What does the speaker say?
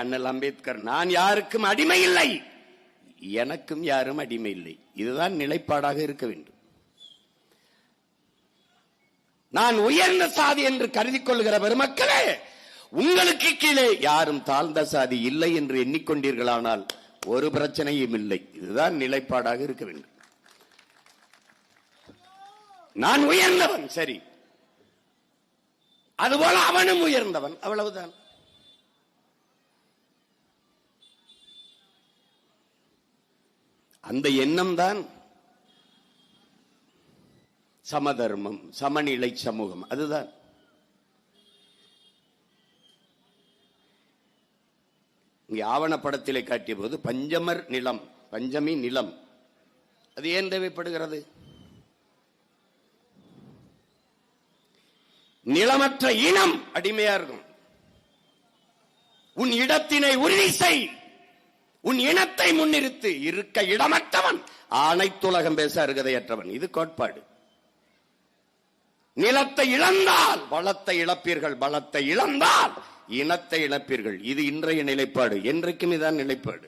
அண்ணல் அம்பேத்கர், நான் யாருக்கும் அடிமை இல்லை, எனக்கும் யாரும் அடிமை இல்லை. இதுதான் நிலைப்பாடாக இருக்க வேண்டும். நான் உயர்ந்த சாதி என்று கருதி கொள்கிற பெருமக்களே, உங்களுக்கு கீழே யாரும் தாழ்ந்த சாதி இல்லை என்று எண்ணிக்கொண்டீர்களானால் ஒரு பிரச்சனையும் இல்லை. இதுதான் நிலைப்பாடாக இருக்க வேண்டும். நான் உயர்ந்தவன், சரி, அதுபோல அவனும் உயர்ந்தவன், அவ்வளவுதான். அந்த எண்ணம் தான் சமதர்மம், சமநிலை சமூகம். அதுதான் இங்கே ஆவணப்படத்திலே காட்டிய போது பஞ்சமர் நிலம், பஞ்சமி நிலம், அது ஏன் தேவைப்படுகிறது? நிலமற்ற இனம் அடிமையா இருக்கும். உன் இடத்தினை உறுதி செய், உன் இனத்தை முன்னிறுத்து. இருக்க இடமற்றவன் அனைத்துலகம் பேச அருகதையற்றவன். இது கோட்பாடு. நிலத்தை இழந்தால் வளத்தை இழப்பீர்கள், பலத்தை இழந்தால் இனத்தை இழப்பீர்கள். இது இன்றைய நிலைப்பாடு. என்றைக்கும் இதான் நிலைப்பாடு.